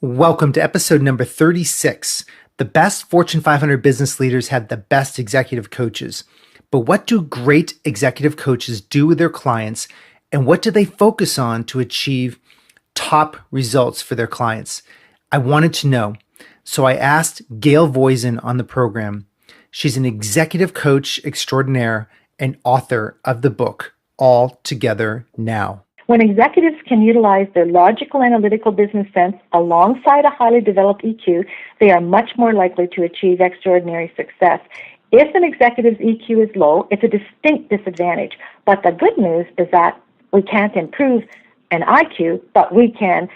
Welcome to episode number 36. The best Fortune 500 business leaders have the best executive coaches. But what do great executive coaches do with their clients, and what do they focus on to achieve top results for their clients? I wanted to know, so I asked Gail Voisin on the program. She's an executive coach extraordinaire and author of the book, All Together Now. When executives can utilize their logical, analytical business sense alongside a highly developed EQ, they are much more likely to achieve extraordinary success. If an executive's EQ is low, it's a distinct disadvantage. But the good news is that we can't improve an IQ, but we can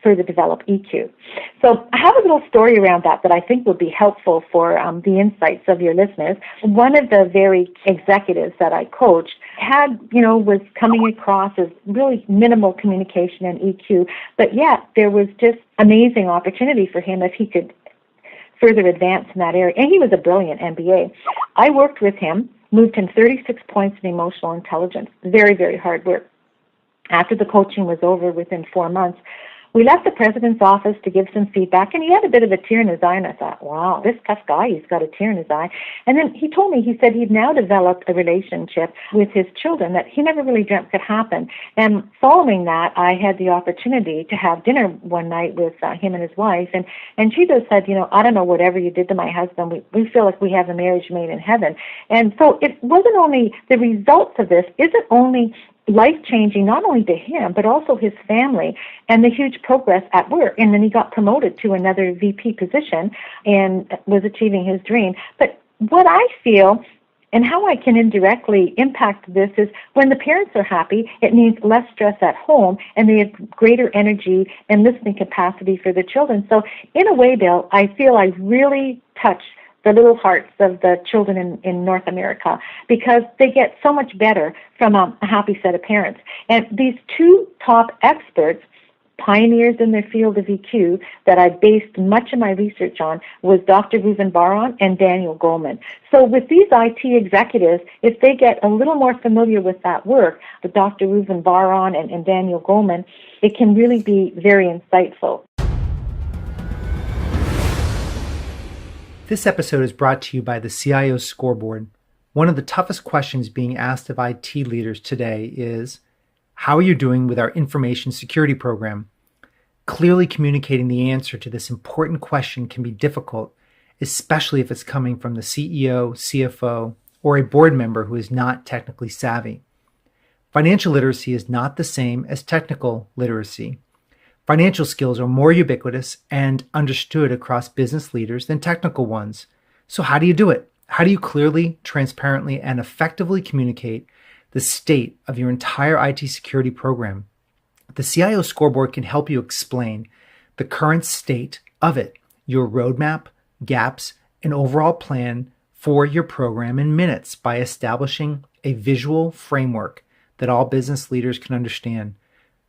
further develop EQ. So I have a little story around that I think would be helpful for the insights of your listeners. One of the very executives that I coached was coming across as really minimal communication and EQ, but yet there was just amazing opportunity for him if he could further advance in that area. And he was a brilliant MBA. I worked with him, moved him 36 points in emotional intelligence. Very, very hard work. After the coaching was over, within 4 months, we left the president's office to give some feedback, and he had a bit of a tear in his eye, and I thought, wow, this tough guy, he's got a tear in his eye. And then he told me, he said he'd now developed a relationship with his children that he never really dreamt could happen. And following that, I had the opportunity to have dinner one night with him and his wife, and she just said, I don't know, whatever you did to my husband, we feel like we have a marriage made in heaven. And so it wasn't only, the results of this isn't only life-changing, not only to him, but also his family, and the huge progress at work. And then he got promoted to another VP position and was achieving his dream. But what I feel and how I can indirectly impact this is when the parents are happy, it means less stress at home, and they have greater energy and listening capacity for the children. So in a way, Bill, I feel I really touch the little hearts of the children in North America, because they get so much better from a happy set of parents. And these two top experts, pioneers in their field of EQ, that I based much of my research on, was Dr. Reuven Bar-On and Daniel Goleman. So with these IT executives, if they get a little more familiar with that work, the Dr. Reuven Bar-On and Daniel Goleman, it can really be very insightful. This episode is brought to you by the CIO Scoreboard. One of the toughest questions being asked of IT leaders today is, how are you doing with our information security program? Clearly communicating the answer to this important question can be difficult, especially if it's coming from the CEO, CFO, or a board member who is not technically savvy. Financial literacy is not the same as technical literacy. Financial skills are more ubiquitous and understood across business leaders than technical ones. So how do you do it? How do you clearly, transparently, and effectively communicate the state of your entire IT security program? The CIO Scoreboard can help you explain the current state of it, your roadmap, gaps, and overall plan for your program in minutes by establishing a visual framework that all business leaders can understand,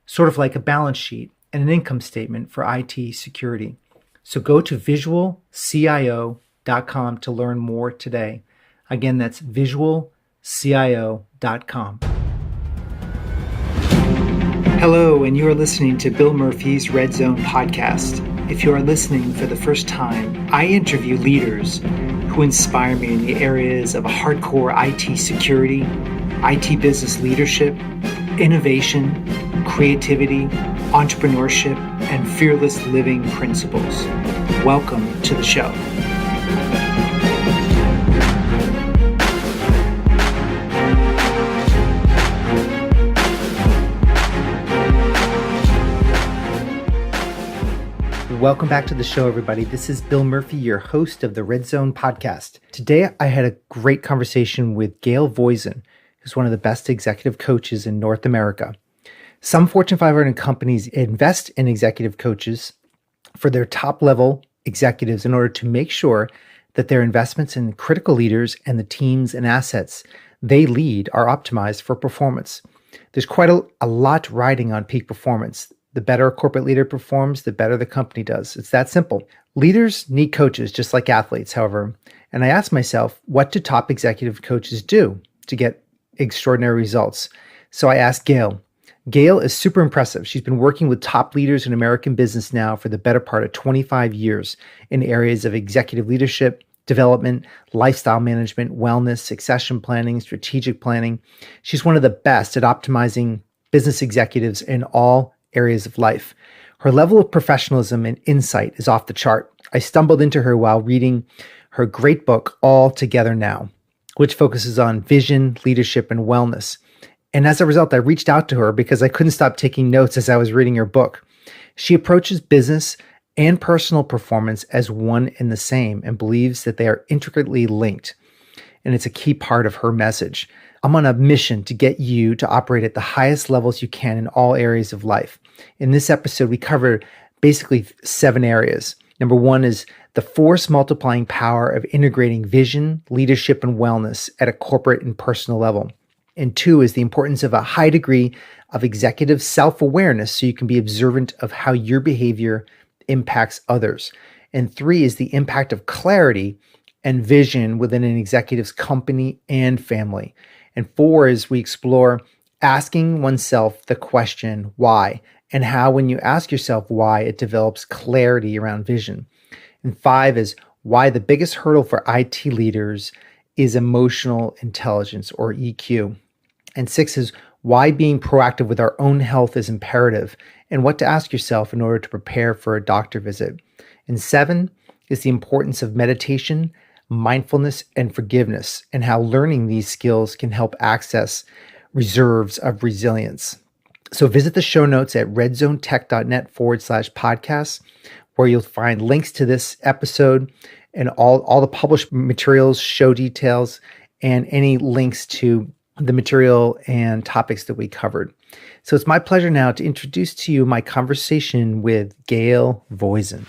sort of like a balance sheet and an income statement for IT security. So go to visualcio.com to learn more today. Again, that's visualcio.com. Hello, and you are listening to Bill Murphy's Red Zone podcast. If you are listening for the first time, I interview leaders who inspire me in the areas of hardcore IT security, IT business leadership, innovation, creativity, entrepreneurship, and fearless living principles. Welcome to the show. Welcome back to the show, everybody. This is Bill Murphy, your host of the Red Zone podcast. Today, I had a great conversation with Gail Voisin, who's one of the best executive coaches in North America. Some Fortune 500 companies invest in executive coaches for their top-level executives in order to make sure that their investments in critical leaders and the teams and assets they lead are optimized for performance. There's quite a lot riding on peak performance. The better a corporate leader performs, the better the company does. It's that simple. Leaders need coaches just like athletes, however. And I asked myself, what do top executive coaches do to get extraordinary results? So I asked Gail. Gail is super impressive. She's been working with top leaders in American business now for the better part of 25 years in areas of executive leadership, development, lifestyle management, wellness, succession planning, strategic planning. She's one of the best at optimizing business executives in all areas of life. Her level of professionalism and insight is off the chart. I stumbled into her while reading her great book, All Together Now, which focuses on vision, leadership, and wellness. And as a result, I reached out to her because I couldn't stop taking notes as I was reading her book. She approaches business and personal performance as one and the same and believes that they are intricately linked. And it's a key part of her message. I'm on a mission to get you to operate at the highest levels you can in all areas of life. In this episode, we cover basically 7 areas. Number 1 is the force multiplying power of integrating vision, leadership, and wellness at a corporate and personal level. And 2 is the importance of a high degree of executive self-awareness so you can be observant of how your behavior impacts others. And 3 is the impact of clarity and vision within an executive's company and family. And 4 is we explore asking oneself the question, why, and how when you ask yourself why, it develops clarity around vision. And 5 is why the biggest hurdle for IT leaders is emotional intelligence, or EQ. And 6 is why being proactive with our own health is imperative and what to ask yourself in order to prepare for a doctor visit. And 7 is the importance of meditation, mindfulness, and forgiveness, and how learning these skills can help access reserves of resilience. So visit the show notes at redzonetech.net/podcasts, where you'll find links to this episode and all the published materials, show details, and any links to the material and topics that we covered. So it's my pleasure now to introduce to you my conversation with Gail Voisin.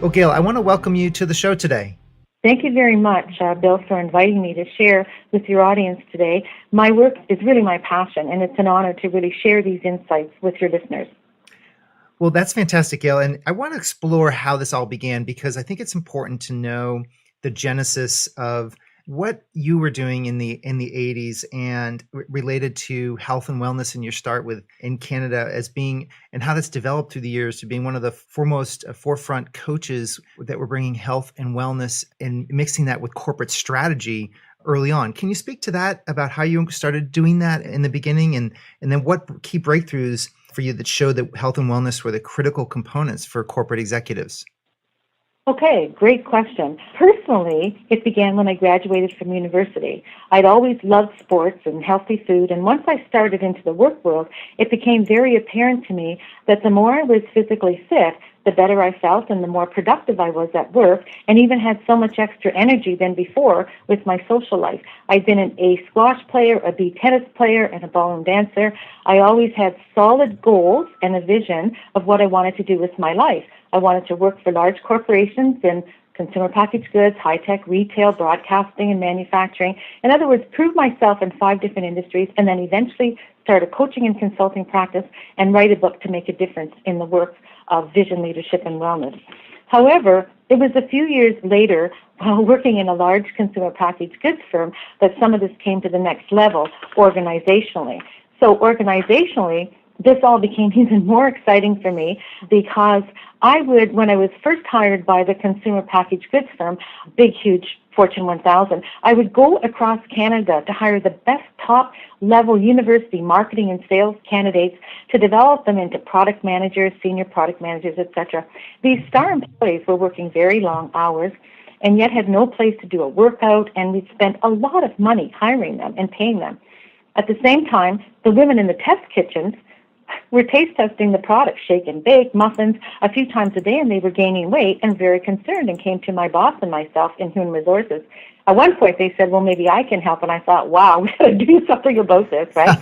Well, Gail, I want to welcome you to the show today. Thank you very much, Bill, for inviting me to share with your audience today. My work is really my passion, and it's an honor to really share these insights with your listeners. Well, that's fantastic, Gail. And I want to explore how this all began because I think it's important to know the genesis of what you were doing in the 80s and related to health and wellness, and your start with in Canada as being, and how that's developed through the years to being one of the forefront coaches that were bringing health and wellness and mixing that with corporate strategy early on. Can you speak to that about how you started doing that in the beginning, and then what key breakthroughs for you that showed that health and wellness were the critical components for corporate executives? Okay, great question. Personally, it began when I graduated from university. I'd always loved sports and healthy food, and once I started into the work world, it became very apparent to me that the more I was physically fit, the better I felt and the more productive I was at work, and even had so much extra energy than before with my social life. I'd been an A squash player, a B tennis player, and a ballroom dancer. I always had solid goals and a vision of what I wanted to do with my life. I wanted to work for large corporations in consumer packaged goods, high-tech, retail, broadcasting, and manufacturing. In other words, prove myself in 5 different industries, and then eventually start a coaching and consulting practice and write a book to make a difference in the work of vision, leadership, and wellness. However, it was a few years later, while working in a large consumer packaged goods firm, that some of this came to the next level organizationally. So organizationally, this all became even more exciting for me because when I was first hired by the consumer packaged goods firm, big, huge Fortune 1000, I would go across Canada to hire the best top-level university marketing and sales candidates to develop them into product managers, senior product managers, etc. These star employees were working very long hours and yet had no place to do a workout, and we'd spent a lot of money hiring them and paying them. At the same time, the women in the test kitchens were taste testing the product, shake and bake, muffins, a few times a day, and they were gaining weight and very concerned and came to my boss and myself in human resources. At one point, they said, well, maybe I can help. And I thought, wow, we got to do something about this, right?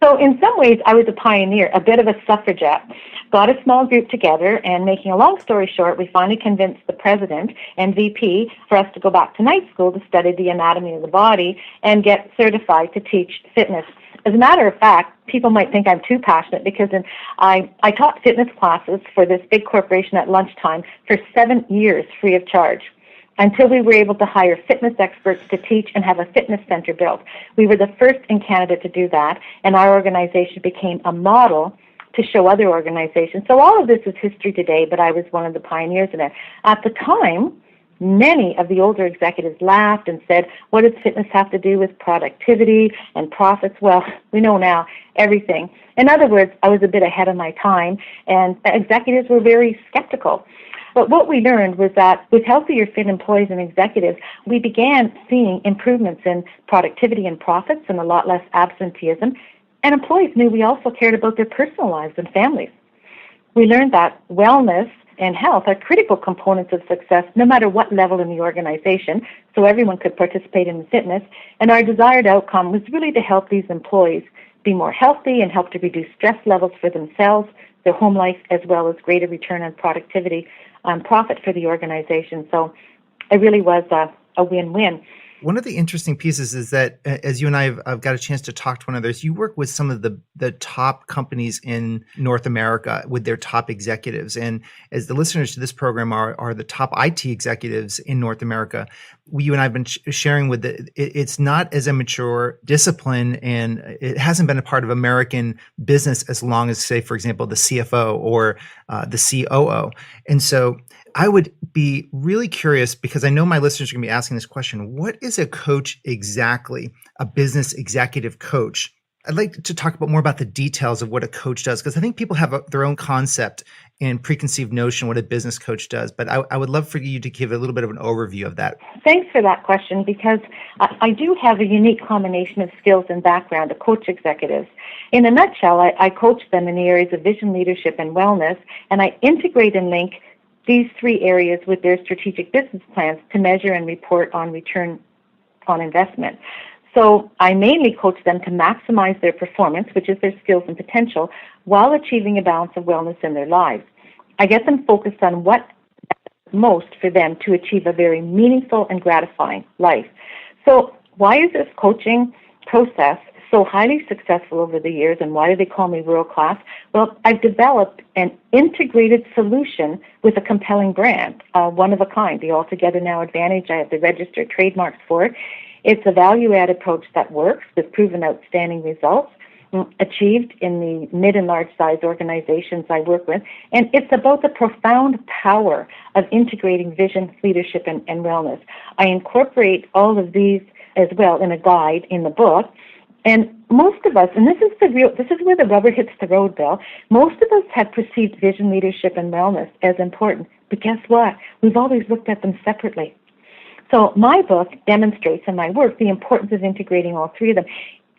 So in some ways, I was a pioneer, a bit of a suffragette. Got a small group together, and making a long story short, we finally convinced the president and VP for us to go back to night school to study the anatomy of the body and get certified to teach fitness. As a matter of fact, people might think I'm too passionate because I taught fitness classes for this big corporation at lunchtime for 7 years free of charge. until we were able to hire fitness experts to teach and have a fitness center built. We were the first in Canada to do that, and our organization became a model to show other organizations. So all of this is history today, but I was one of the pioneers in it. At the time, many of the older executives laughed and said, what does fitness have to do with productivity and profits? Well, we know now everything. In other words, I was a bit ahead of my time, and executives were very skeptical. But what we learned was that with healthier, fit employees and executives, we began seeing improvements in productivity and profits and a lot less absenteeism. And employees knew we also cared about their personal lives and families. We learned that wellness and health are critical components of success no matter what level in the organization, so everyone could participate in the fitness. And our desired outcome was really to help these employees be more healthy and help to reduce stress levels for themselves, their home life, as well as greater return on productivity and profit for the organization. So it really was a win-win. One of the interesting pieces is that as you and I have got a chance to talk to one another, you work with some of the top companies in North America with their top executives. And as the listeners to this program are the top IT executives in North America, you and I have been sharing with it's not as a mature discipline, and it hasn't been a part of American business as long as, say, for example, the CFO or the COO. And so I would be really curious, because I know my listeners are going to be asking this question: what is a coach exactly, a business executive coach? I'd like to talk more about the details of what a coach does, because I think people have their own concept and preconceived notion what a business coach does. But I would love for you to give a little bit of an overview of that. Thanks for that question, because I do have a unique combination of skills and background to coach executives. In a nutshell, I coach them in the areas of vision, leadership, and wellness, and I integrate and link these three areas with their strategic business plans to measure and report on return on investment. So I mainly coach them to maximize their performance, which is their skills and potential, while achieving a balance of wellness in their lives. I get them focused on what matters most for them to achieve a very meaningful and gratifying life. So why is this coaching process so highly successful over the years, and why do they call me world class? Well, I've developed an integrated solution with a compelling brand, one of a kind, the Altogether Now Advantage. I have the registered trademarks for it. It's a value-add approach that works with proven outstanding results achieved in the mid and large size organizations I work with. And it's about the profound power of integrating vision, leadership, and wellness. I incorporate all of these as well in a guide in the book. And most of us, and this is where the rubber hits the road, Bill, most of us have perceived vision, leadership, and wellness as important. But guess what? We've always looked at them separately. So my book demonstrates in my work the importance of integrating all three of them.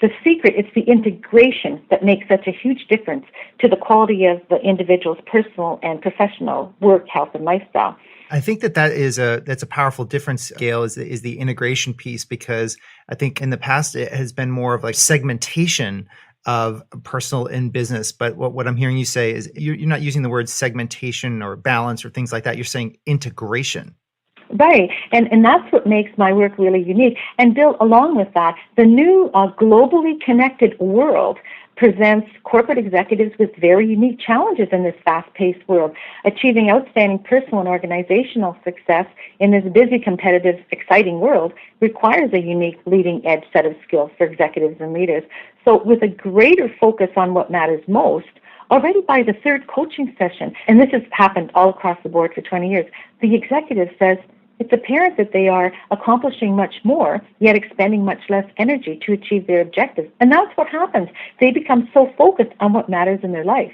The secret is the integration that makes such a huge difference to the quality of the individual's personal and professional work, health, and lifestyle. I think that's a powerful difference, Gail, is the integration piece, because I think in the past it has been more of like segmentation of personal and business. But what I'm hearing you say is you're not using the word segmentation or balance or things like that. You're saying integration. Right, and that's what makes my work really unique. And Bill, along with that, the new globally connected world presents corporate executives with very unique challenges in this fast-paced world. Achieving outstanding personal and organizational success in this busy, competitive, exciting world requires a unique leading-edge set of skills for executives and leaders. So with a greater focus on what matters most, already by the third coaching session, and this has happened all across the board for 20 years, the executive says, it's apparent that they are accomplishing much more, yet expending much less energy to achieve their objectives. And that's what happens. They become so focused on what matters in their life.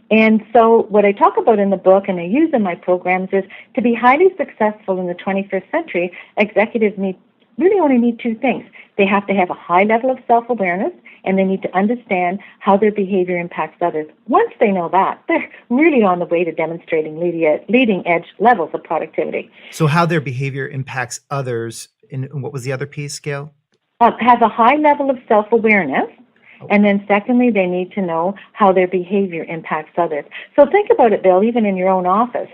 And so what I talk about in the book and I use in my programs is to be highly successful in the 21st century, executives really only need two things. They have to have a high level of self-awareness, and they need to understand how their behavior impacts others. Once they know that, they're really on the way to demonstrating leading-edge levels of productivity. So how their behavior impacts others, and what was the other piece, Gail? Have a high level of self-awareness, And then secondly, they need to know how their behavior impacts others. So think about it, Bill, even in your own office,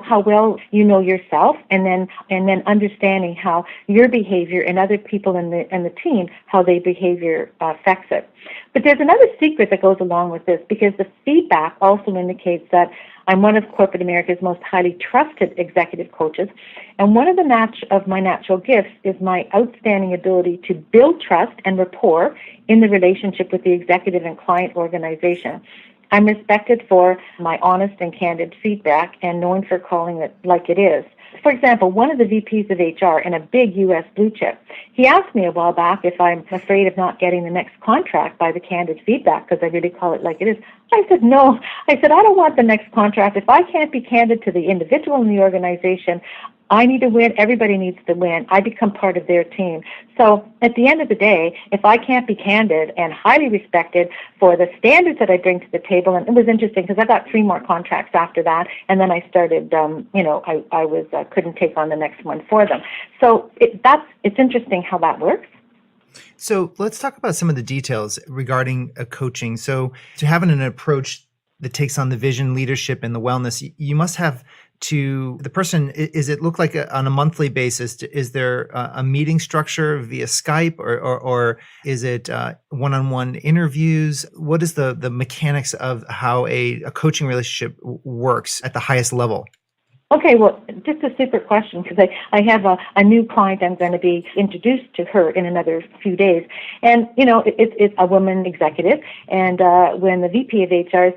how well you know yourself, and then understanding how your behavior and other people in the team, how their behavior affects it. But there's another secret that goes along with this, because the feedback also indicates that I'm one of corporate America's most highly trusted executive coaches, and one of my natural gifts is my outstanding ability to build trust and rapport in the relationship with the executive and client organization. I'm respected for my honest and candid feedback and known for calling it like it is. For example, one of the VPs of HR in a big U.S. blue chip, he asked me a while back if I'm afraid of not getting the next contract by the candid feedback because I really call it like it is. I said, no. I said, I don't want the next contract. If I can't be candid to the individual in the organization, I need to win. Everybody needs to win. I become part of their team. So at the end of the day, if I can't be candid and highly respected for the standards that I bring to the table, and it was interesting because I got 3 more contracts after that, and then I started, I couldn't take on the next one for them. So it's interesting how that works. So let's talk about some of the details regarding coaching. So to having an approach that takes on the vision, leadership, and the wellness, you must have to the person. Is it look like on a monthly basis? Is there a meeting structure via Skype, or is it one-on-one interviews? What is the mechanics of how a coaching relationship works at the highest level? Okay, well, just a super question, because I have a new client I'm going to be introduced to her in another few days. And, it's a woman executive. And when the VP of HR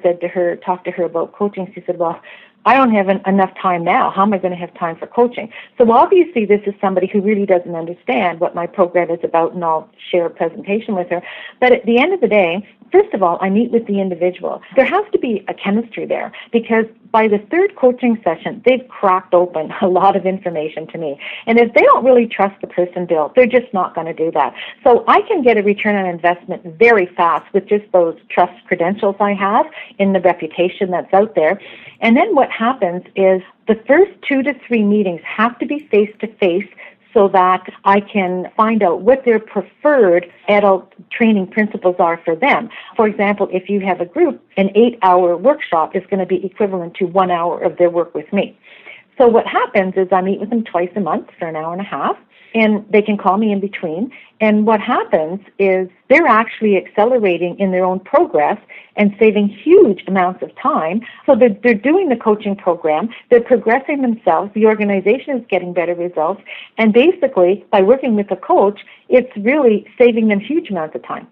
talked to her about coaching, she said, well, I don't have enough time now. How am I going to have time for coaching? So obviously this is somebody who really doesn't understand what my program is about, and I'll share a presentation with her. But at the end of the day, first of all, I meet with the individual. There has to be a chemistry there, because by the 3rd coaching session, they've cracked open a lot of information to me. And if they don't really trust the person, Bill, they're just not going to do that. So I can get a return on investment very fast with just those trust credentials I have in the reputation that's out there. And then what happens is the first 2 to 3 meetings have to be face-to-face, so that I can find out what their preferred adult training principles are for them. For example, if you have a group, an 8-hour workshop is going to be equivalent to 1 hour of their work with me. So what happens is I meet with them twice a month for an hour and a half, and they can call me in between. And what happens is they're actually accelerating in their own progress and saving huge amounts of time. So they're doing the coaching program, they're progressing themselves, the organization is getting better results, and basically by working with a coach, it's really saving them huge amounts of time.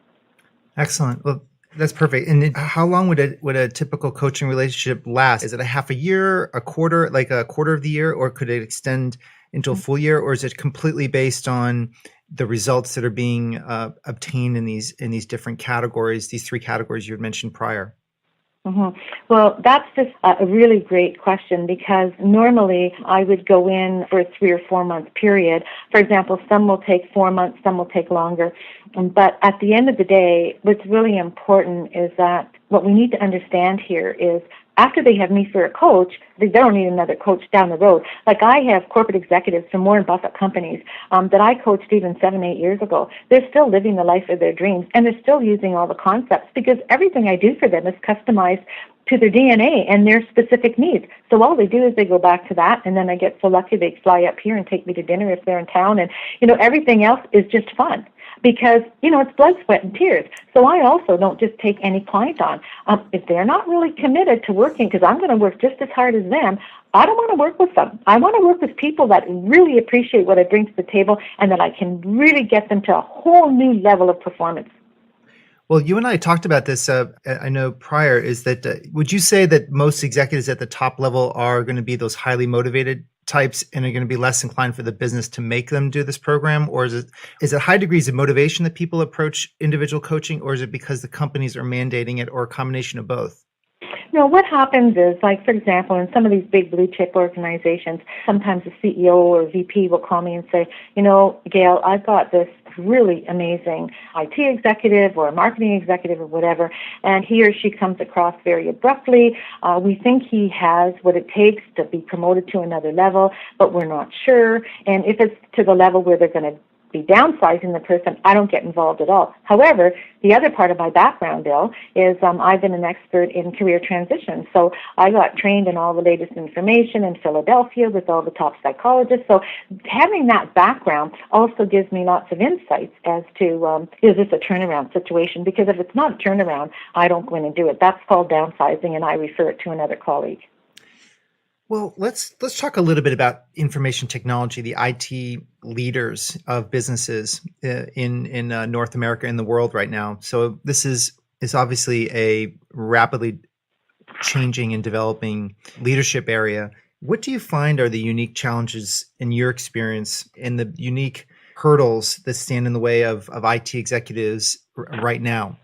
Excellent. Well, that's perfect. And how long would a typical coaching relationship last? Is it a half a year, a quarter, like a quarter of the year, or could it extend into a full year, or is it completely based on the results that are being obtained in these different categories, these 3 categories you had mentioned prior? Mm-hmm. Well, that's just a really great question, because normally I would go in for a 3 or 4 month period. For example, some will take 4 months, some will take longer. But at the end of the day, what's really important is that what we need to understand here is after they have me for a coach, they don't need another coach down the road. Like I have corporate executives from Warren Buffett companies that I coached even 7-8 years ago. They're still living the life of their dreams, and they're still using all the concepts, because everything I do for them is customized to their DNA and their specific needs. So all they do is they go back to that, and then I get so lucky they fly up here and take me to dinner if they're in town, and everything else is just fun. Because, it's blood, sweat, and tears. So I also don't just take any client on. If they're not really committed to working, because I'm going to work just as hard as them, I don't want to work with them. I want to work with people that really appreciate what I bring to the table, and that I can really get them to a whole new level of performance. Well, you and I talked about this, I know prior, is that would you say that most executives at the top level are going to be those highly motivated types and are going to be less inclined for the business to make them do this program? Or is it high degrees of motivation that people approach individual coaching, or is it because the companies are mandating it, or a combination of both? No, what happens is, like, for example, in some of these big blue chip organizations, sometimes the CEO or VP will call me and say, Gail, I've got this really amazing IT executive or a marketing executive or whatever, and he or she comes across very abruptly. We think he has what it takes to be promoted to another level, but we're not sure. And if it's to the level where they're going to be downsizing the person, I don't get involved at all. However, the other part of my background, Bill, is I've been an expert in career transition. So I got trained in all the latest information in Philadelphia with all the top psychologists. So having that background also gives me lots of insights as to, is this a turnaround situation? Because if it's not a turnaround, I don't go in and do it. That's called downsizing, and I refer it to another colleague. Well, let's talk a little bit about information technology, the IT leaders of businesses in North America and the world right now. So this is obviously a rapidly changing and developing leadership area. What do you find are the unique challenges in your experience and the unique hurdles that stand in the way of IT executives right now?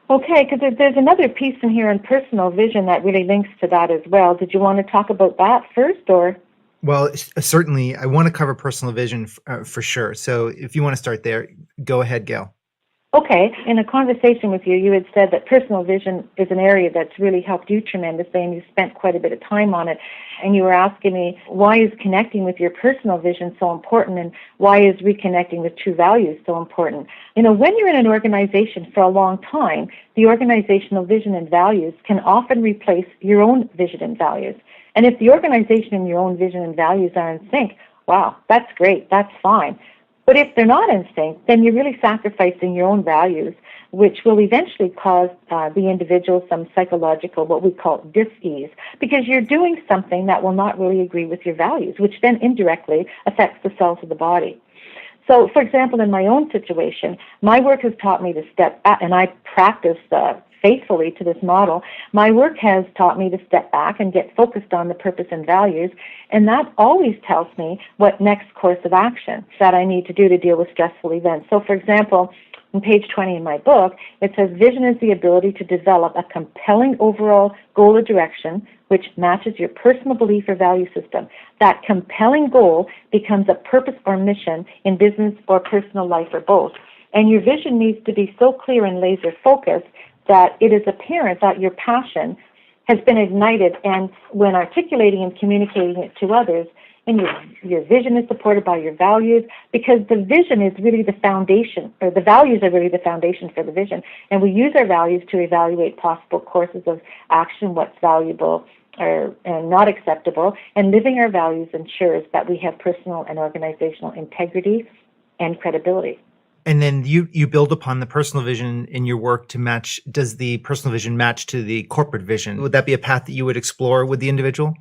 Okay, because there's another piece in here on personal vision that really links to that as well. Did you want to talk about that first, or? Well, certainly. I want to cover personal vision for sure. So if you want to start there, go ahead, Gail. Okay. In a conversation with you, you had said that personal vision is an area that's really helped you tremendously, and you spent quite a bit of time on it. And you were asking me, why is connecting with your personal vision so important, and why is reconnecting with true values so important? You know, when you're in an organization for a long time, the organizational vision and values can often replace your own vision and values. And if the organization and your own vision and values are in sync, wow, that's great, that's fine. But if they're not in sync, then you're really sacrificing your own values, which will eventually cause the individual some psychological, what we call dis-ease, because you're doing something that will not really agree with your values, which then indirectly affects the cells of the body. So, for example, in my own situation, my work has taught me to step back, and I practice faithfully to this model. My work has taught me to step back and get focused on the purpose and values, and that always tells me what next course of action that I need to do to deal with stressful events. So, for example, on page 20 in my book, it says vision is the ability to develop a compelling overall goal or direction which matches your personal belief or value system. That compelling goal becomes a purpose or mission in business or personal life or both. And your vision needs to be so clear and laser focused that it is apparent that your passion has been ignited, and when articulating and communicating it to others, and your vision is supported by your values, because the vision is really the foundation, or the values are really the foundation for the vision, and we use our values to evaluate possible courses of action, what's valuable and not acceptable, and living our values ensures that we have personal and organizational integrity and credibility. And then you build upon the personal vision in your work to match. Does the personal vision match to the corporate vision? Would that be a path that you would explore with the individual?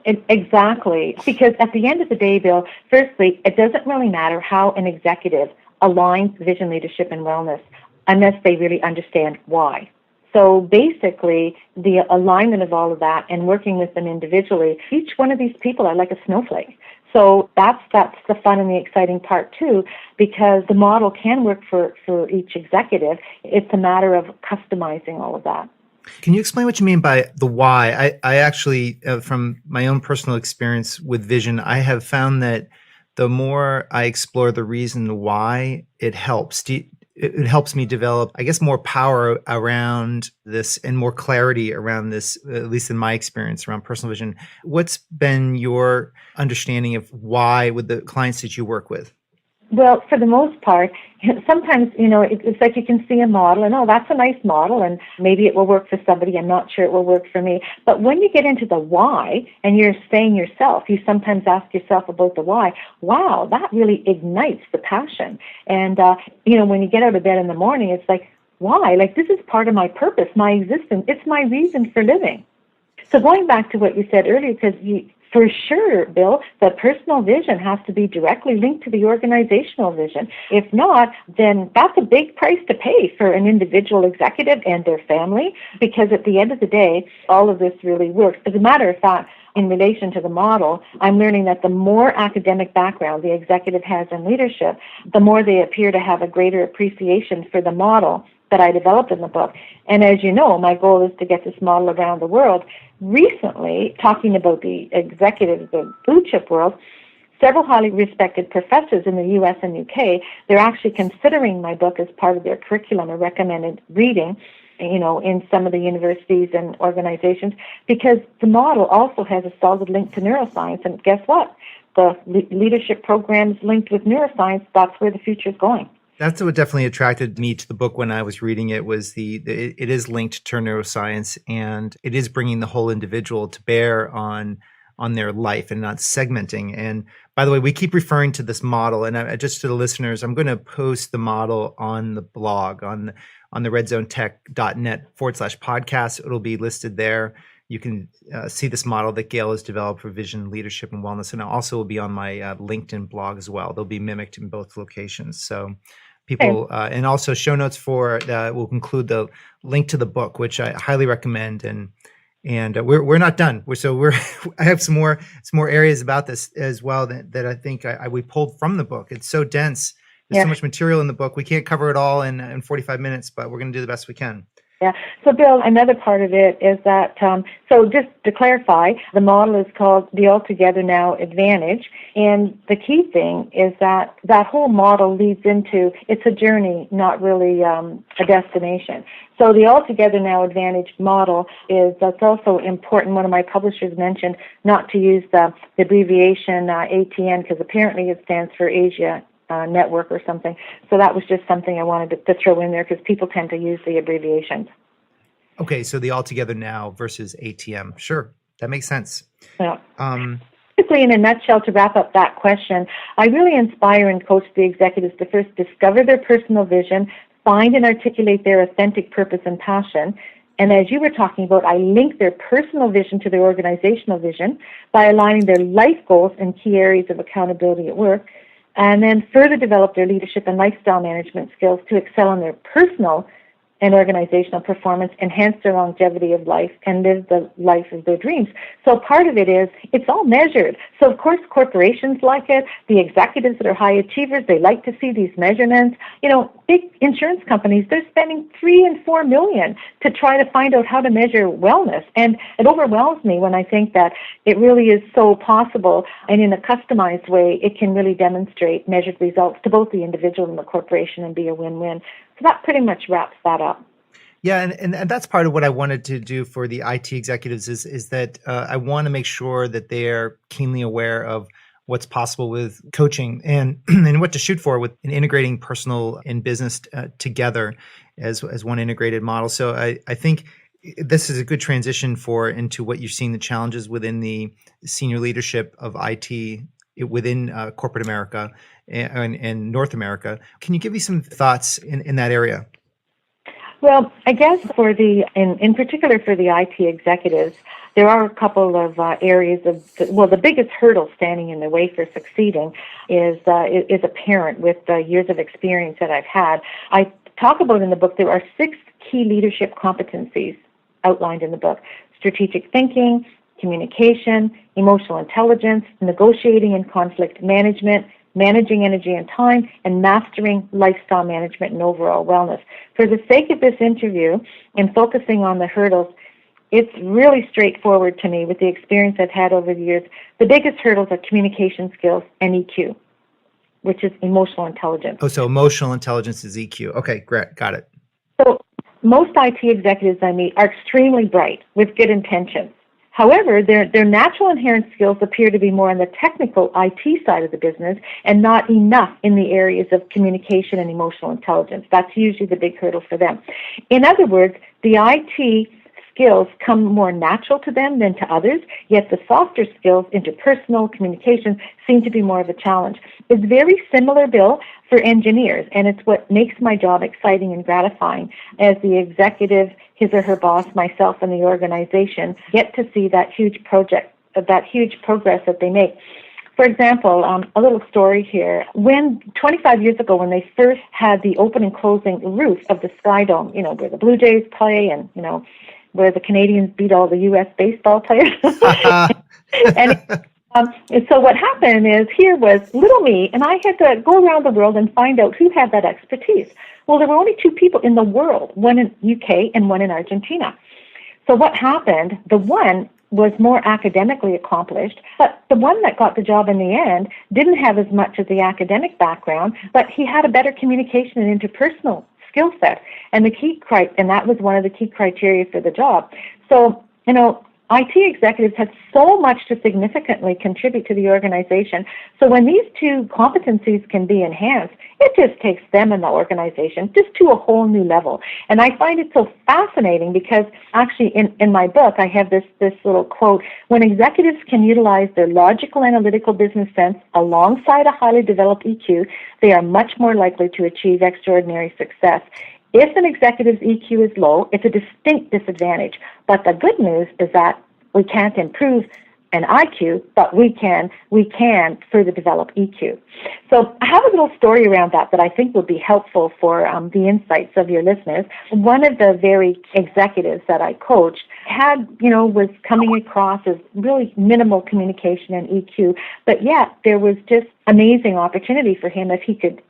Exactly. Because at the end of the day, Bill, firstly, it doesn't really matter how an executive aligns vision, leadership, and wellness unless they really understand why. So basically, the alignment of all of that and working with them individually, each one of these people are like a snowflake. So that's the fun and the exciting part too, because the model can work for each executive. It's a matter of customizing all of that. Can you explain what you mean by the why? I actually, from my own personal experience with vision, I have found that the more I explore the reason why, it helps. It helps me develop, I guess, more power around this and more clarity around this, at least in my experience around personal vision. What's been your understanding of why with the clients that you work with? Well, for the most part, sometimes, it's like you can see a model and, oh, that's a nice model and maybe it will work for somebody. I'm not sure it will work for me. But when you get into the why and you're saying yourself, you sometimes ask yourself about the why. Wow, that really ignites the passion. And, when you get out of bed in the morning, it's like, why? Like, this is part of my purpose, my existence. It's my reason for living. So going back to what you said earlier, because for sure, Bill, the personal vision has to be directly linked to the organizational vision. If not, then that's a big price to pay for an individual executive and their family, because at the end of the day, all of this really works. As a matter of fact, in relation to the model, I'm learning that the more academic background the executive has in leadership, the more they appear to have a greater appreciation for the model that I developed in the book. And as you know, my goal is to get this model around the world. Recently, talking about the executives, the blue chip world, several highly respected professors in the U.S. and UK, they're actually considering my book as part of their curriculum or recommended reading. in some of the universities and organizations, because the model also has a solid link to neuroscience. And guess what? The leadership programs linked with neuroscience, that's where the future is going. That's what definitely attracted me to the book when I was reading it, was it is linked to neuroscience, and it is bringing the whole individual to bear on their life and not segmenting. And by the way, we keep referring to this model, and just to the listeners, I'm going to post the model on the blog on the redzonetech.net/podcast. It'll be listed there. You can see this model that Gail has developed for vision, leadership, and wellness, and it also will be on my LinkedIn blog as well. They'll be mimicked in both locations. So people, and also show notes for will include the link to the book, which I highly recommend. And we're not done. I have some more areas about this as well that I think we pulled from the book. It's so dense. There's so much material in the book. We can't cover it all in 45 minutes, but we're going to do the best we can. Yeah. So, Bill, another part of it is that, so just to clarify, the model is called the Altogether Now Advantage. And the key thing is that whole model leads into, it's a journey, not really a destination. So the Altogether Now Advantage model that's also important. One of my publishers mentioned not to use the abbreviation ATN, because apparently it stands for Asia Network or something. So that was just something I wanted to throw in there, because people tend to use the abbreviations. Okay, so the Altogether Now versus ATM. Sure, that makes sense. Yeah. Basically, in a nutshell, to wrap up that question, I really inspire and coach the executives to first discover their personal vision, find and articulate their authentic purpose and passion. And as you were talking about, I link their personal vision to their organizational vision by aligning their life goals and key areas of accountability at work, and then further develop their leadership and lifestyle management skills to excel in their personal and organizational performance, enhance their longevity of life, and live the life of their dreams. So part of it is, it's all measured. So of course corporations like it, the executives that are high achievers, they like to see these measurements. Big insurance companies, they're spending $3 and $4 million to try to find out how to measure wellness. And it overwhelms me when I think that it really is so possible, and in a customized way, it can really demonstrate measured results to both the individual and the corporation and be a win-win. So that pretty much wraps that up. Yeah, and that's part of what I wanted to do for the IT executives is that I want to make sure that they are keenly aware of what's possible with coaching and what to shoot for with integrating personal and business together as one integrated model. So I think this is a good transition into what you're seeing, the challenges within the senior leadership of IT within corporate America and North America. Can you give me some thoughts in that area? Well, I guess in particular for the IT executives, there are a couple of areas the biggest hurdle standing in the way for succeeding is apparent with the years of experience that I've had. I talk about in the book, there are 6 key leadership competencies outlined in the book: strategic thinking, communication, emotional intelligence, negotiating and conflict management, managing energy and time, and mastering lifestyle management and overall wellness. For the sake of this interview and focusing on the hurdles, it's really straightforward to me with the experience I've had over the years. The biggest hurdles are communication skills and EQ, which is emotional intelligence. Oh, so emotional intelligence is EQ. Okay, great. Got it. So most IT executives I meet are extremely bright with good intentions. However, their natural inherent skills appear to be more on the technical IT side of the business and not enough in the areas of communication and emotional intelligence. That's usually the big hurdle for them. In other words, the IT skills come more natural to them than to others, yet the softer skills, interpersonal communication, seem to be more of a challenge. It's very similar, Bill, for engineers, and it's what makes my job exciting and gratifying as the executive, his or her boss, myself, and the organization get to see that huge progress that they make. For example, a little story here. 25 years ago, when they first had the open and closing roof of the Sky Dome, where the Blue Jays play and, where the Canadians beat all the U.S. baseball players. And so what happened is, here was little me, and I had to go around the world and find out who had that expertise. Well, there were only 2 people in the world, one in UK and one in Argentina. So what happened, the one was more academically accomplished, but the one that got the job in the end didn't have as much of the academic background, but he had a better communication and interpersonal skill set. And and that was one of the key criteria for the job. So, IT executives have so much to significantly contribute to the organization. So when these two competencies can be enhanced, it just takes them and the organization just to a whole new level. And I find it so fascinating because actually in my book, I have this little quote: when executives can utilize their logical, analytical business sense alongside a highly developed EQ, they are much more likely to achieve extraordinary success. If an executive's EQ is low, it's a distinct disadvantage. But the good news is that we can't improve an IQ, but we can further develop EQ. So I have a little story around that I think will be helpful for the insights of your listeners. One of the very executives that I coached was coming across as really minimal communication and EQ, but yet there was just amazing opportunity for him if he could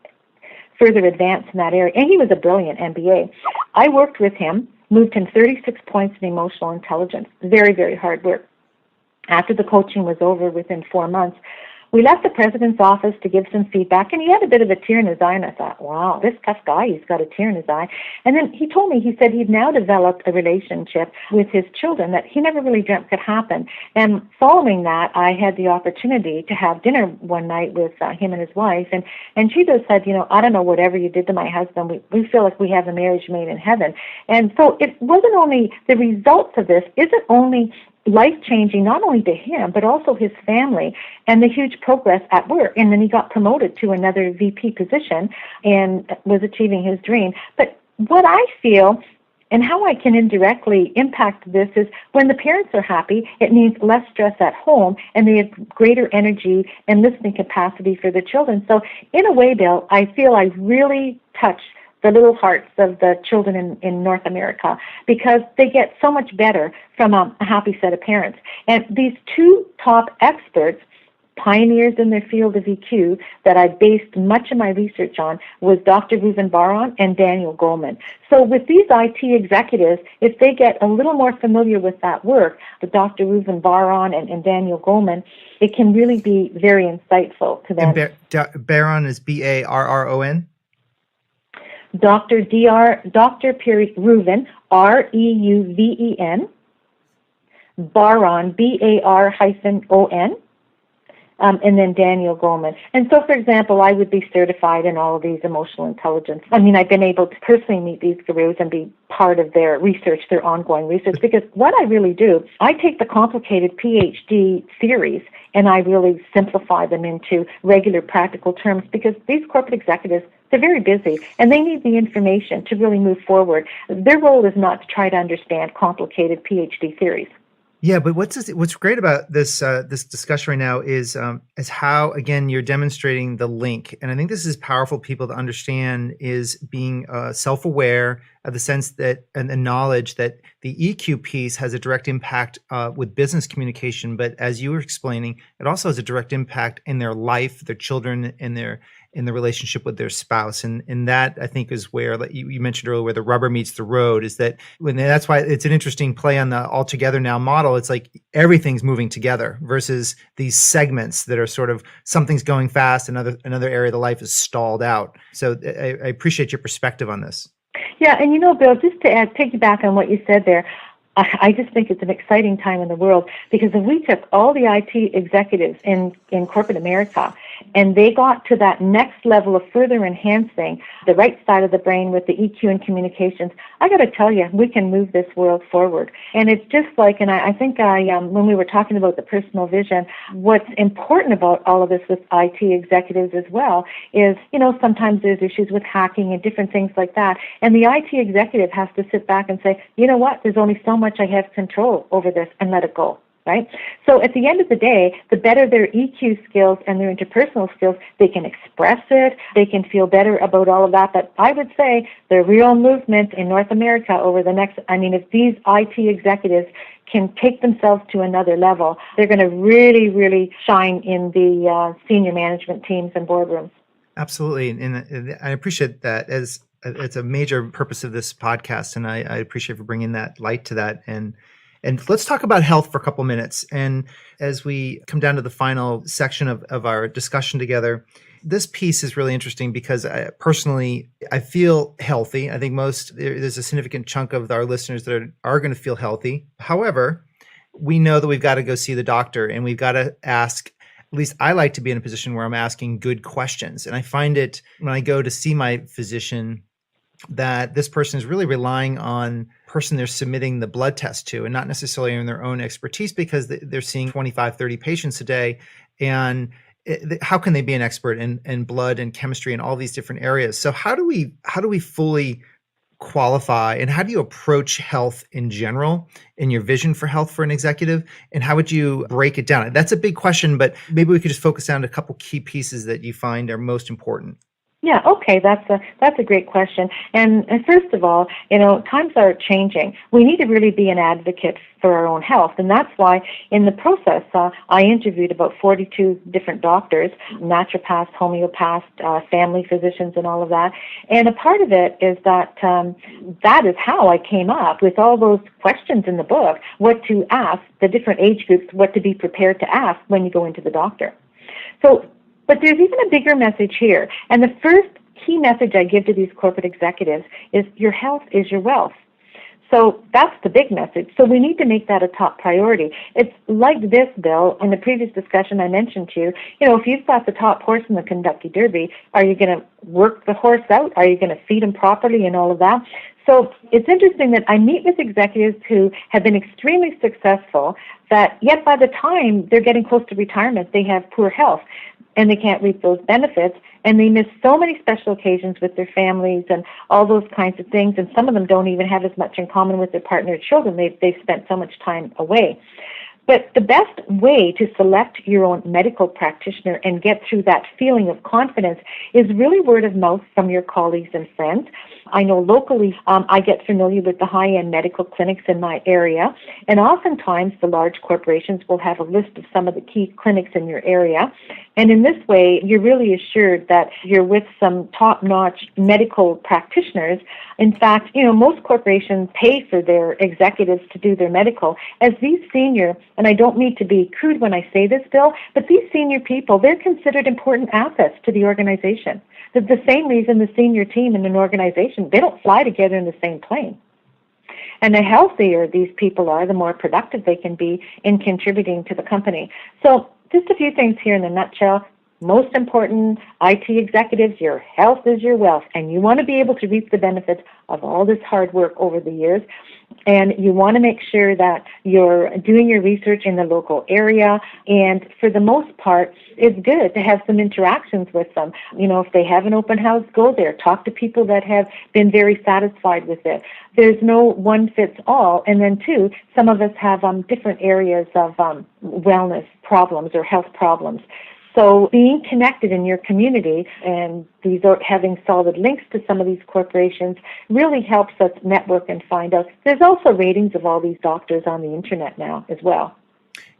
further advance in that area. And he was a brilliant MBA. I worked with him, moved him 36 points in emotional intelligence. Very, very hard work. After the coaching was over, within 4 months, we left the president's office to give some feedback, and he had a bit of a tear in his eye, and I thought, wow, this tough guy, he's got a tear in his eye. And then he told me, he said he'd now developed a relationship with his children that he never really dreamt could happen. And following that, I had the opportunity to have dinner one night with him and his wife, and she just said, I don't know, whatever you did to my husband, we feel like we have a marriage made in heaven. And so it wasn't only, the results of this isn't only life-changing, not only to him, but also his family, and the huge progress at work. And then he got promoted to another VP position and was achieving his dream. But what I feel and how I can indirectly impact this is when the parents are happy, it means less stress at home, and they have greater energy and listening capacity for the children. So in a way, Bill, I feel I really touch the little hearts of the children in North America, because they get so much better from a happy set of parents. And these two top experts, pioneers in their field of EQ, that I based much of my research on, was Dr. Reuven Bar-On and Daniel Goleman. So with these IT executives, if they get a little more familiar with that work, the Dr. Reuven Bar-On and Daniel Goleman, it can really be very insightful to them. And Bar-On is B-A-R-R-O-N? Dr. Reuven, R-E-U-V-E-N, Bar-On, B-A-R-O-N, and then Daniel Goleman. And so, for example, I would be certified in all of these emotional intelligence. I mean, I've been able to personally meet these gurus and be part of their research, their ongoing research, because what I really do, I take the complicated PhD theories and I really simplify them into regular practical terms, because these corporate executives, they're very busy, and they need the information to really move forward. Their role is not to try to understand complicated PhD theories. Yeah, but what's great about this discussion right now is how, again, you're demonstrating the link, and I think this is powerful. People to understand is being self-aware of the sense that and the knowledge that the EQ piece has a direct impact with business communication, but as you were explaining, it also has a direct impact in their life, their children, and in the relationship with their spouse. And that, I think, is where, like you mentioned earlier, where the rubber meets the road, is that that's why it's an interesting play on the all together now model. It's like everything's moving together versus these segments that are sort of something's going fast, another area of the life is stalled out. So I appreciate your perspective on this. Yeah, and Bill, just to piggyback on what you said there, I just think it's an exciting time in the world, because if we took all the IT executives in corporate America and they got to that next level of further enhancing the right side of the brain with the EQ and communications, I got to tell you, we can move this world forward. And it's just like, and I think when we were talking about the personal vision, what's important about all of this with IT executives as well is, sometimes there's issues with hacking and different things like that. And the IT executive has to sit back and say, you know what, there's only so much I have control over this, and let it go. Right? So at the end of the day, the better their EQ skills and their interpersonal skills, they can express it, they can feel better about all of that. But I would say the real movement in North America over the next, if these IT executives can take themselves to another level, they're going to really, really shine in the senior management teams and boardrooms. Absolutely. And I appreciate that, as it's a major purpose of this podcast. And I appreciate for bringing that light to that. And And let's talk about health for a couple minutes. And as we come down to the final section of our discussion together, this piece is really interesting because I feel healthy. I think there's a significant chunk of our listeners that are going to feel healthy. However, we know that we've got to go see the doctor and we've got to ask. At least I like to be in a position where I'm asking good questions. And I find it when I go to see my physician that this person is really relying on the person they're submitting the blood test to and not necessarily on their own expertise because they're seeing 25, 30 patients a day. And how can they be an expert in blood and chemistry and all these different areas? So how do we fully qualify, and how do you approach health in general and your vision for health for an executive, and how would you break it down? That's a big question, but maybe we could just focus on a couple key pieces that you find are most important. Yeah, okay, that's a great question. And first of all, times are changing. We need to really be an advocate for our own health, and that's why in the process I interviewed about 42 different doctors, naturopaths, homeopaths, family physicians, and all of that. And a part of it is that that is how I came up with all those questions in the book, what to ask the different age groups, what to be prepared to ask when you go into the doctor. But there's even a bigger message here. And the first key message I give to these corporate executives is your health is your wealth. So that's the big message. So we need to make that a top priority. It's like this, Bill. In the previous discussion I mentioned to you, if you've got the top horse in the Kentucky Derby, are you going to work the horse out? Are you going to feed him properly and all of that? So it's interesting that I meet with executives who have been extremely successful, that yet by the time they're getting close to retirement, they have poor health and they can't reap those benefits, and they miss so many special occasions with their families and all those kinds of things, and some of them don't even have as much in common with their partner or children. They've spent so much time away. But the best way to select your own medical practitioner and get through that feeling of confidence is really word of mouth from your colleagues and friends. I know locally I get familiar with the high-end medical clinics in my area, and oftentimes the large corporations will have a list of some of the key clinics in your area. And in this way, you're really assured that you're with some top-notch medical practitioners. In fact, most corporations pay for their executives to do their medical. As these senior, and I don't mean to be crude when I say this, Bill, but these senior people, they're considered important assets to the organization. That's the same reason the senior team in an organization, they don't fly together in the same plane. And the healthier these people are, the more productive they can be in contributing to the company. So just a few things here in a nutshell. Most important, IT executives, your health is your wealth, and you want to be able to reap the benefits of all this hard work over the years. And you want to make sure that you're doing your research in the local area. And for the most part, it's good to have some interactions with them. If they have an open house, go there. Talk to people that have been very satisfied with it. There's no one fits all. And then, too, some of us have different areas of wellness problems or health problems. So being connected in your community and having solid links to some of these corporations really helps us network and find out. There's also ratings of all these doctors on the internet now as well.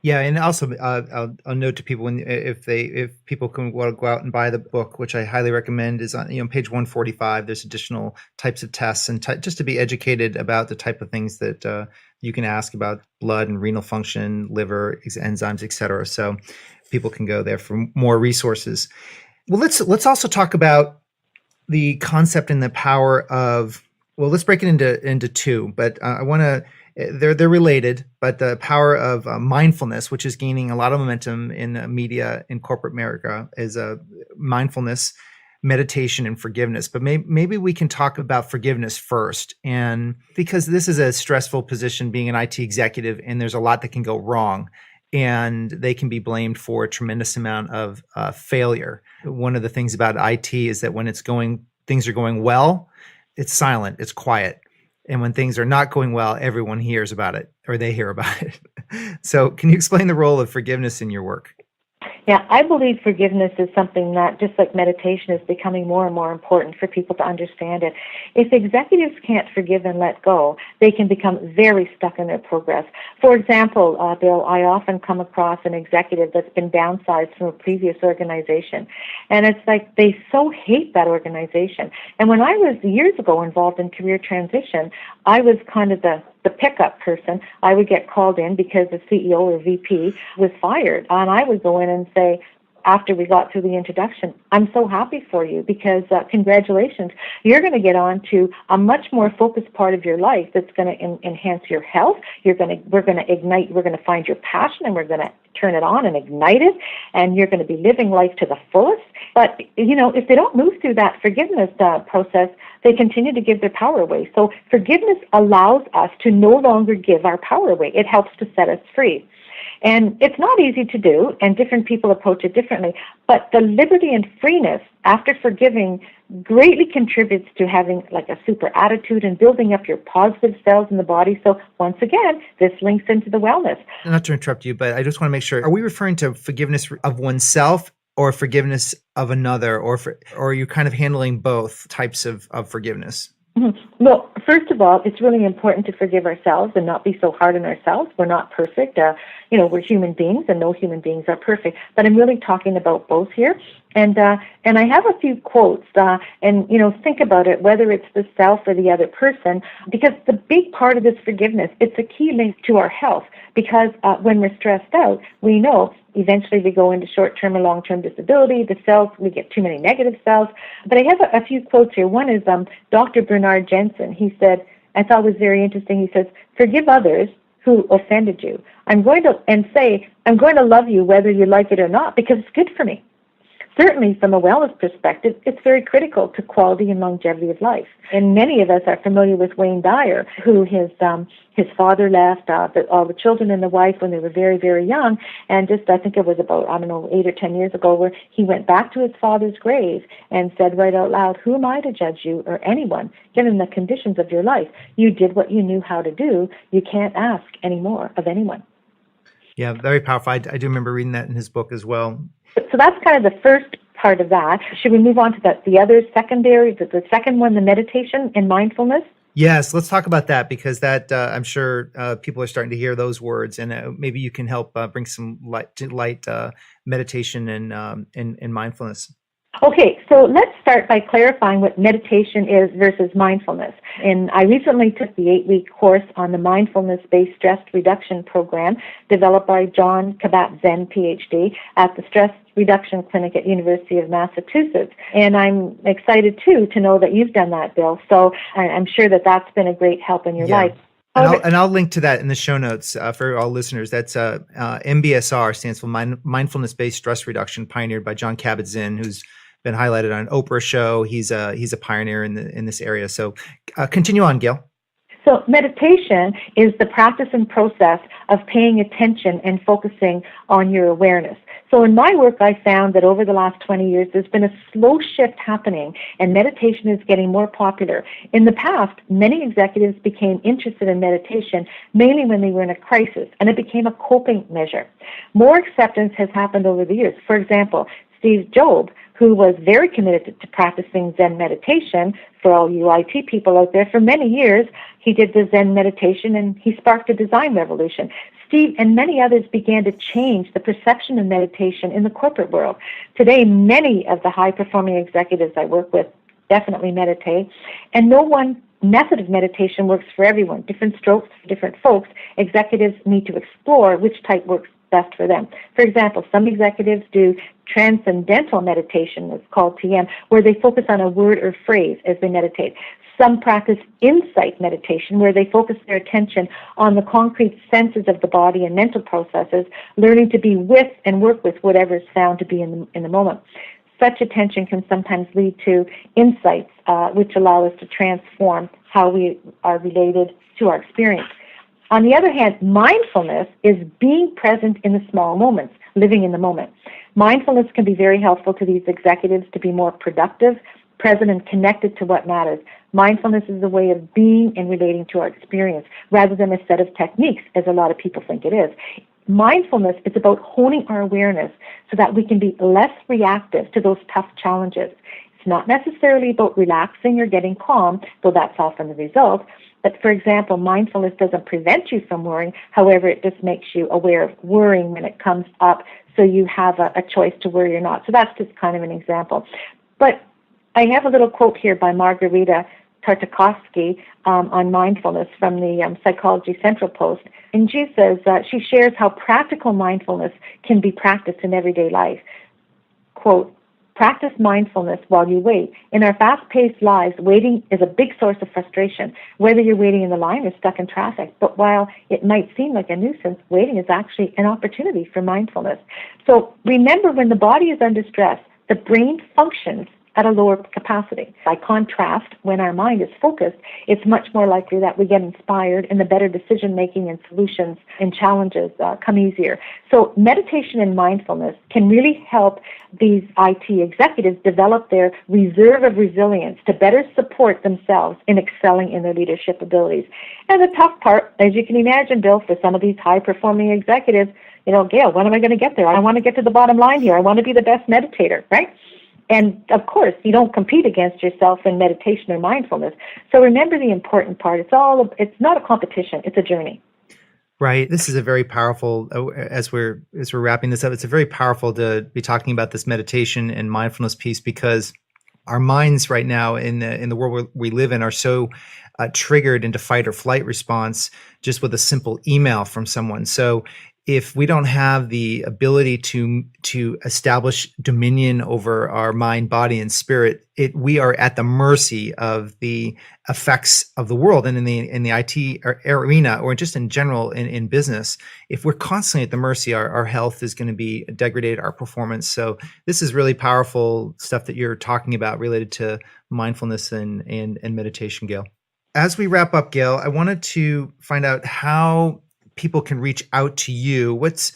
Yeah, and also I'll note to people if people can go out and buy the book, which I highly recommend, is on page 145. There's additional types of tests and just to be educated about the type of things that you can ask about blood and renal function, liver enzymes, et cetera. So people can go there for more resources. Well, let's also talk about the concept and the power of. Well, let's break it into two, but I want to. They're related, but the power of mindfulness, which is gaining a lot of momentum in media in corporate America, is mindfulness, meditation, and forgiveness. But maybe we can talk about forgiveness first, and because this is a stressful position, being an IT executive, and there's a lot that can go wrong, and they can be blamed for a tremendous amount of failure. One of the things about IT is that when things are going well, it's silent, it's quiet. And when things are not going well, everyone hears about it, or they hear about it. So can you explain the role of forgiveness in your work? Yeah, I believe forgiveness is something that, just like meditation, is becoming more and more important for people to understand it. If executives can't forgive and let go, they can become very stuck in their progress. For example, Bill, I often come across an executive that's been downsized from a previous organization, and it's like they so hate that organization. And when I was years ago involved in career transition, I was kind of the the pickup person, I would get called in because the CEO or VP was fired. And I would go in and say, after we got through the introduction, I'm so happy for you because congratulations, you're going to get on to a much more focused part of your life that's going to enhance your health. We're going to ignite, we're going to find your passion and we're going to turn it on and ignite it, and you're going to be living life to the fullest. But, if they don't move through that forgiveness process, they continue to give their power away. So forgiveness allows us to no longer give our power away. It helps to set us free. And it's not easy to do, and different people approach it differently. But the liberty and freeness after forgiving greatly contributes to having like a super attitude and building up your positive cells in the body. So once again, this links into the wellness. Not to interrupt you, but I just want to make sure, are we referring to forgiveness of oneself or forgiveness of another, or are you kind of handling both types of forgiveness? Mm-hmm. Well, first of all, it's really important to forgive ourselves and not be so hard on ourselves. We're not perfect. We're human beings, and no human beings are perfect. But I'm really talking about both here. And I have a few quotes, and think about it, whether it's the self or the other person, because the big part of this forgiveness, it's a key link to our health. Because when we're stressed out, we know eventually we go into short-term and long-term disability. The cells, we get too many negative cells. But I have a few quotes here. One is Dr. Bernard Jensen. He said, I thought it was very interesting. He says, "Forgive others who offended you. I'm going to love you whether you like it or not because it's good for me." Certainly, from a wellness perspective, it's very critical to quality and longevity of life. And many of us are familiar with Wayne Dyer, who his father left all the children and the wife when they were very, very young. And I think it was about, 8 or 10 years ago, where he went back to his father's grave and said right out loud, "Who am I to judge you or anyone, given the conditions of your life? You did what you knew how to do. You can't ask any more of anyone." Yeah, very powerful. I do remember reading that in his book as well. So that's kind of the first part of that. Should we move on to the other secondary, the second one, the meditation and mindfulness? Yes, let's talk about that, because that I'm sure people are starting to hear those words, and maybe you can help bring some light meditation and mindfulness. Okay, so let's start by clarifying what meditation is versus mindfulness. And I recently took the 8-week course on the mindfulness-based stress reduction program developed by John Kabat-Zinn, PhD, at the Stress Reduction Clinic at University of Massachusetts. And I'm excited, too, to know that you've done that, Bill. So I'm sure that that's been a great help in your life. And I'll link to that in the show notes for all listeners. That's MBSR, stands for Mindfulness-Based Stress Reduction, pioneered by John Kabat-Zinn, who's been highlighted on Oprah show. He's a pioneer in this area. So continue on, Gail. So meditation is the practice and process of paying attention and focusing on your awareness. So in my work, I found that over the last 20 years, there's been a slow shift happening, and meditation is getting more popular. In the past, many executives became interested in meditation mainly when they were in a crisis, and it became a coping measure. More acceptance has happened over the years. For example, Steve Jobs, who was very committed to practicing Zen meditation, for all you IT people out there, for many years, he did the Zen meditation and he sparked a design revolution. Steve and many others began to change the perception of meditation in the corporate world. Today, many of the high-performing executives I work with definitely meditate, and no one method of meditation works for everyone. Different strokes for different folks. Executives need to explore which type works best for them. For example, some executives do transcendental meditation, it's called TM, where they focus on a word or phrase as they meditate. Some practice insight meditation, where they focus their attention on the concrete senses of the body and mental processes, learning to be with and work with whatever is found to be in the moment. Such attention can sometimes lead to insights, which allow us to transform how we are related to our experience. On the other hand, mindfulness is being present in the small moments, living in the moment. Mindfulness can be very helpful to these executives to be more productive, present, and connected to what matters. Mindfulness is a way of being and relating to our experience, rather than a set of techniques, as a lot of people think it is. Mindfulness is about honing our awareness so that we can be less reactive to those tough challenges. It's not necessarily about relaxing or getting calm, though that's often the result. But, for example, mindfulness doesn't prevent you from worrying. However, it just makes you aware of worrying when it comes up, so you have a choice to worry or not. So that's just kind of an example. But I have a little quote here by Margarita Tartakovsky on mindfulness from the Psychology Central Post. And she says she shares how practical mindfulness can be practiced in everyday life. Quote, practice mindfulness while you wait. In our fast-paced lives, waiting is a big source of frustration, whether you're waiting in the line or stuck in traffic. But while it might seem like a nuisance, waiting is actually an opportunity for mindfulness. So remember, when the body is under stress, the brain functions at a lower capacity. By contrast, when our mind is focused, it's much more likely that we get inspired and the better decision-making and solutions and challenges come easier. So meditation and mindfulness can really help these IT executives develop their reserve of resilience to better support themselves in excelling in their leadership abilities. And the tough part, as you can imagine, Bill, for some of these high-performing executives, Gail, when am I going to get there? I want to get to the bottom line here. I want to be the best meditator, right? And of course, you don't compete against yourself in meditation or mindfulness. So remember the important part. It's not a competition. It's a journey. Right. This is a very powerful, as we're wrapping this up, it's a very powerful to be talking about this meditation and mindfulness piece, because our minds right now in the world we live in are so triggered into fight or flight response just with a simple email from someone. So if we don't have the ability to establish dominion over our mind, body, and spirit, we are at the mercy of the effects of the world. And in the IT arena, or just in general in business, if we're constantly at the mercy, our health is going to be degraded, our performance. So this is really powerful stuff that you're talking about related to mindfulness and meditation, Gail. As we wrap up, Gail, I wanted to find out how people can reach out to you. What's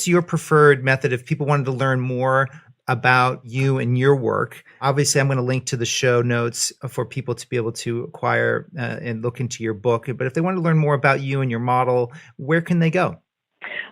your preferred method if people wanted to learn more about you and your work? Obviously, I'm going to link to the show notes for people to be able to acquire and look into your book. But if they want to learn more about you and your model, where can they go?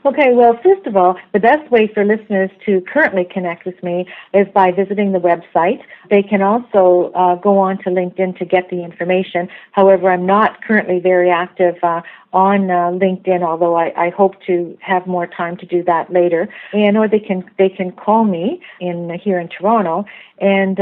Okay, well, first of all, the best way for listeners to currently connect with me is by visiting the website. They can also go on to LinkedIn to get the information. However, I'm not currently very active on LinkedIn, although I hope to have more time to do that later. And or they can call me here in Toronto, and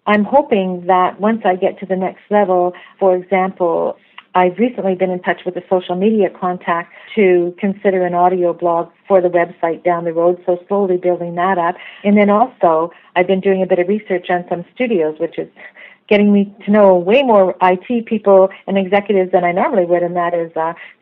I'm hoping that once I get to the next level, for example, I've recently been in touch with a social media contact to consider an audio blog for the website down the road, so slowly building that up. And then also, I've been doing a bit of research on some studios, which is getting me to know way more IT people and executives than I normally would, and that is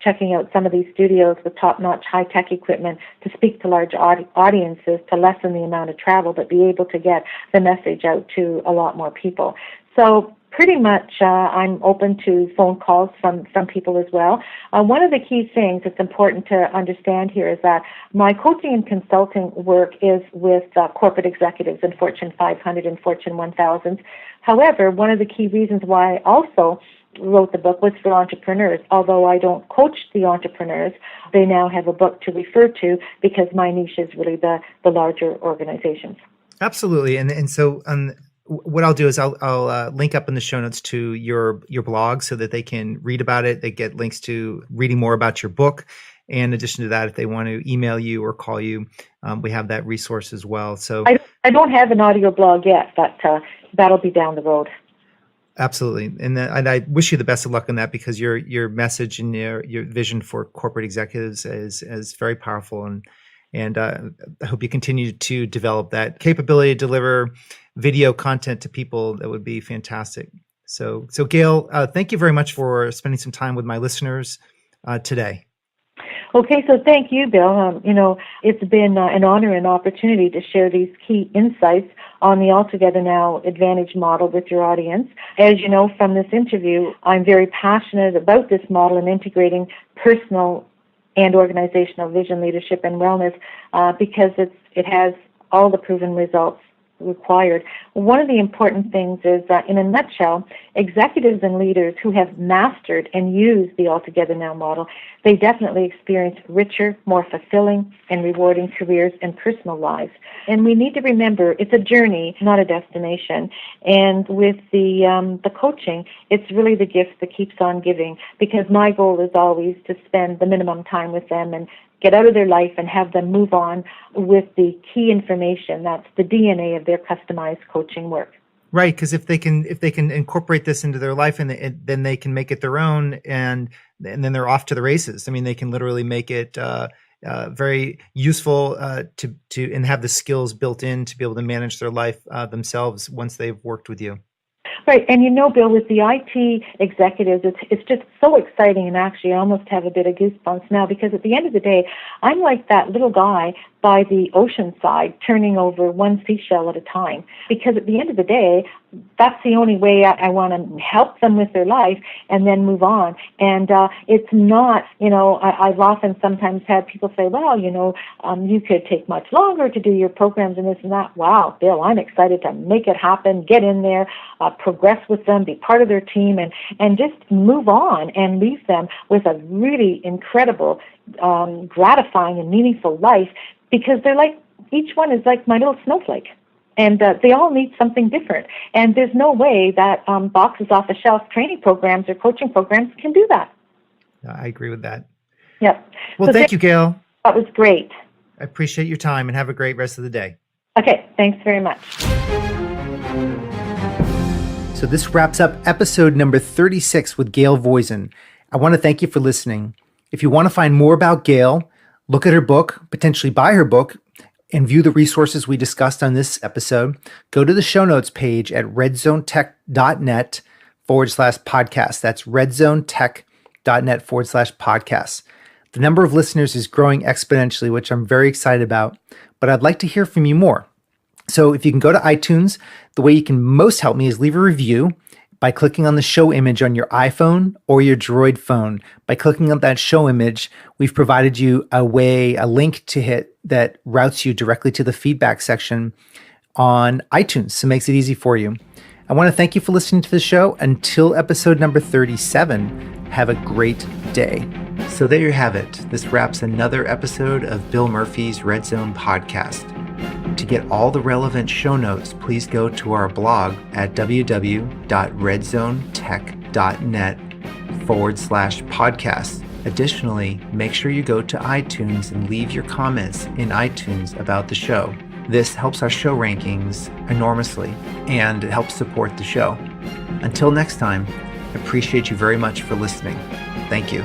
checking out some of these studios with top-notch high-tech equipment to speak to large audiences, to lessen the amount of travel, but be able to get the message out to a lot more people. So pretty much I'm open to phone calls from people as well. One of the key things that's important to understand here is that my coaching and consulting work is with corporate executives in Fortune 500 and Fortune 1000. However, one of the key reasons why I also wrote the book was for entrepreneurs. Although I don't coach the entrepreneurs, they now have a book to refer to because my niche is really the larger organizations. Absolutely. And so what I'll do is I'll link up in the show notes to your blog so that they can read about it. They get links to reading more about your book. And in addition to that, if they want to email you or call you, we have that resource as well. So I don't have an audio blog yet, but that'll be down the road. Absolutely. And I wish you the best of luck on that, because your message and your vision for corporate executives is very powerful. And I hope you continue to develop that capability to deliver video content to people. That would be fantastic. So Gail, thank you very much for spending some time with my listeners today. Okay, so thank you, Bill. It's been an honor and opportunity to share these key insights on the Altogether Now Advantage model with your audience. As you know from this interview, I'm very passionate about this model and integrating personal and organizational vision, leadership, and wellness because it has all the proven results required. One of the important things is that, in a nutshell, executives and leaders who have mastered and used the Altogether Now model, they definitely experience richer, more fulfilling, and rewarding careers and personal lives. And we need to remember it's a journey, not a destination. And with the coaching, it's really the gift that keeps on giving, because my goal is always to spend the minimum time with them and get out of their life and have them move on with the key information. That's the DNA of their customized coaching work. Right, because if they can incorporate this into their life, and then they can make it their own, and then they're off to the races. I mean, they can literally make it very useful to and have the skills built in to be able to manage their life themselves once they've worked with you. Right, and Bill, with the IT executives, it's just so exciting, and actually I almost have a bit of goosebumps now, because at the end of the day, I'm like that little guy by the ocean side turning over one seashell at a time, because at the end of the day, that's the only way I want to help them with their life and then move on. And it's not, I've often sometimes had people say, well, you could take much longer to do your programs and this and that. Wow, Bill, I'm excited to make it happen, get in there, progress with them, be part of their team, and just move on and leave them with a really incredible, gratifying and meaningful life, because they're like, each one is like my little snowflake. And they all need something different. And there's no way that boxes off the shelf training programs or coaching programs can do that. I agree with that. Yep. Well, so thank you, Gail. That was great. I appreciate your time, and have a great rest of the day. Okay, thanks very much. So this wraps up episode number 36 with Gail Voisin. I want to thank you for listening. If you want to find more about Gail, look at her book, potentially buy her book, and view the resources we discussed on this episode, go to the show notes page at redzonetech.net/podcast. That's redzonetech.net/podcast. The number of listeners is growing exponentially, which I'm very excited about, but I'd like to hear from you more. So if you can go to iTunes, the way you can most help me is leave a review by clicking on the show image on your iPhone or your Droid phone. By clicking on that show image, we've provided you a link to hit that routes you directly to the feedback section on iTunes. So it makes it easy for you. I want to thank you for listening to the show. Until episode number 37, have a great day. So there you have it. This wraps another episode of Bill Murphy's Red Zone podcast. To get all the relevant show notes, please go to our blog at www.redzonetech.net/podcast. Additionally, make sure you go to iTunes and leave your comments in iTunes about the show. This helps our show rankings enormously, and it helps support the show. Until next time, I appreciate you very much for listening. Thank you.